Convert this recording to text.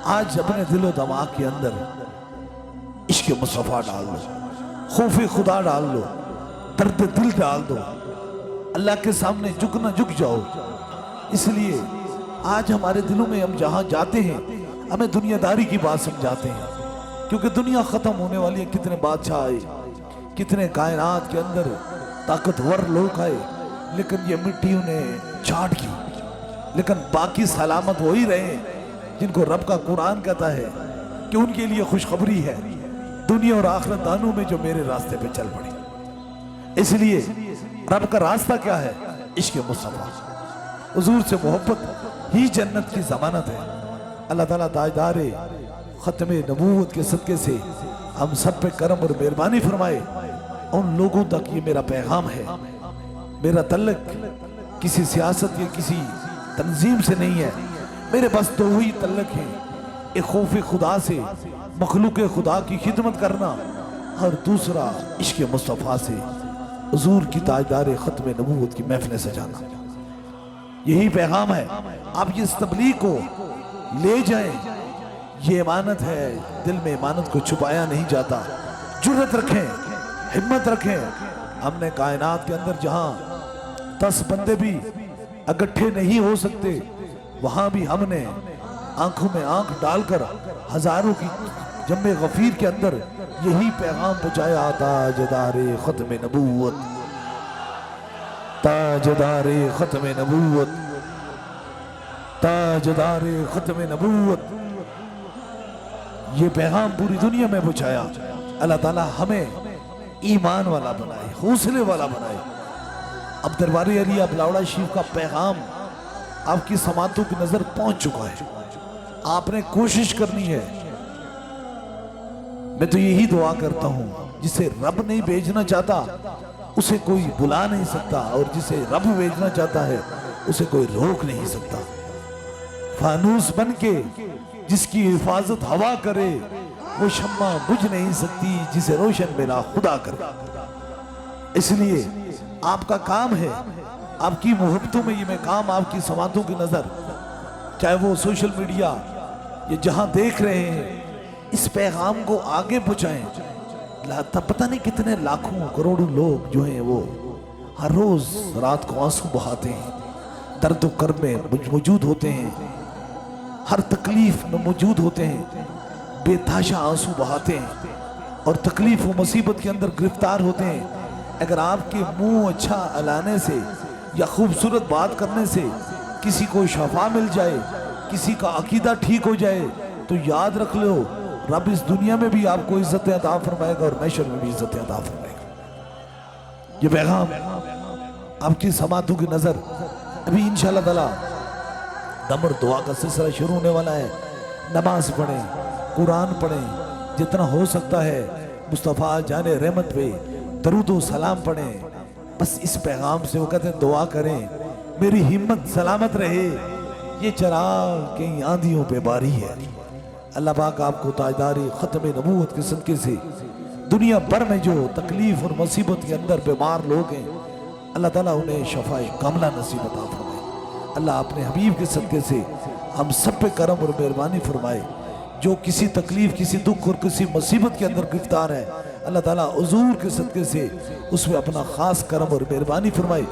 آج اپنے دل و دماغ کے اندر عشق مصطفیٰ ڈال دو، خوف خدا ڈال دو، درد دل ڈال دو، اللہ کے سامنے جھکنا جھک جاؤ۔ اس لیے آج ہمارے دلوں میں ہم جہاں جاتے ہیں ہمیں دنیا داری کی بات سمجھاتے ہیں، کیونکہ دنیا ختم ہونے والی ہے۔ کتنے بادشاہ آئے، کتنے کائنات کے اندر طاقتور لوگ آئے، لیکن یہ مٹی انہیں چاٹ کی، لیکن باقی سلامت وہی رہے جن کو رب کا قرآن کہتا ہے کہ ان کے لیے خوشخبری ہے دنیا اور آخرت دانوں میں جو میرے راستے پہ چل پڑے۔ اس لیے رب کا راستہ کیا ہے؟ عشق مصطفیٰ، حضور سے محبت ہی جنت کی ضمانت ہے۔ اللہ تعالیٰ تاجدار ختم نبوت کے صدقے سے ہم سب پہ کرم اور مہربانی فرمائے۔ ان لوگوں تک یہ میرا پیغام ہے، میرا تعلق کسی سیاست یا کسی تنظیم سے نہیں ہے، میرے بس دو ہی تعلق ہیں، ایک خوف خدا سے مخلوق خدا کی خدمت کرنا، اور دوسرا عشق مصطفیٰ سے حضور کی تاجدار ختم نبوت کی محفلیں سجانا۔ یہی پیغام ہے، آپ یہ اس تبلیغ کو لے جائیں، یہ امانت ہے، دل میں امانت کو چھپایا نہیں جاتا۔ جرأت رکھیں، ہمت رکھیں۔ ہم نے کائنات کے اندر جہاں 10 بندے بھی اکٹھے نہیں ہو سکتے، وہاں بھی ہم نے آنکھوں میں آنکھ ڈال کر ہزاروں کی جمع غفیر کے اندر یہی پیغام پہنچایا۔ تاجدار ختم نبوت، تاجدار ختم نبوت، تاجدار ختم نبوت، یہ پیغام پوری دنیا میں پہنچایا۔ اللہ تعالیٰ ہمیں ایمان والا بنائے، حوصلے والا بنائے۔ اب دربار علی بلاوڑہ شریف کا پیغام آپ کی سماعتوں کی نظر پہنچ چکا ہے، آپ نے کوشش کرنی ہے۔ میں تو یہی دعا کرتا ہوں، جسے رب نہیں بھیجنا چاہتا اسے کوئی بلا نہیں سکتا، اور جسے رب بھیجنا چاہتا ہے اسے کوئی روک نہیں سکتا۔ فانوس بن کے جس کی حفاظت ہوا کرے، وہ شمع بجھ نہیں سکتی جسے روشن میرا خدا کرے۔ اس لیے آپ کا کام ہے، آپ کی محبتوں میں یہ میں کام، آپ کی سماعتوں کی نظر، چاہے وہ سوشل میڈیا یہ جہاں دیکھ رہے ہیں، اس پیغام کو آگے پہنچائیں۔ پتہ نہیں کتنے لاکھوں کروڑوں لوگ جو ہیں وہ ہر روز رات کو آنسو بہاتے ہیں، درد و کرب میں موجود ہوتے ہیں، ہر تکلیف میں موجود ہوتے ہیں، بے تحاشا آنسو بہاتے ہیں اور تکلیف و مصیبت کے اندر گرفتار ہوتے ہیں۔ اگر آپ کے منہ اچھا الانے سے یا خوبصورت بات کرنے سے کسی کو شفا مل جائے، کسی کا عقیدہ ٹھیک ہو جائے، تو یاد رکھ لو رب اس دنیا میں بھی آپ کو عزت عطا فرمائے گا اور محشر میں بھی عزت عطا فرمائے گا۔ یہ پیغام آپ کی سماعتوں کی نظر، ابھی انشاءاللہ تعالی دم اور دعا کا سلسلہ شروع ہونے والا ہے۔ نماز پڑھیں، قرآن پڑھیں، جتنا ہو سکتا ہے مصطفیٰ جان رحمت پہ درود و سلام پڑھیں۔ بس اس پیغام سے وہ کہتے ہیں دعا کریں میری ہمت سلامت رہے، یہ چراغ کہیں آندھیوں پہ باری ہے۔ اللہ پاک آپ کو تاجدار ختم نبوت کے صدقے سے دنیا بھر میں جو تکلیف اور مصیبت کے اندر بیمار لوگ ہیں، اللہ تعالیٰ انہیں شفائے کاملہ نصیب عطا فرمائے۔ اللہ اپنے حبیب کے صدقے سے ہم سب پہ کرم اور مہربانی فرمائے۔ جو کسی تکلیف، کسی دکھ اور کسی مصیبت کے اندر گرفتار ہے، اللہ تعالیٰ حضور کے صدقے سے اس میں اپنا خاص کرم اور مہربانی فرمائے۔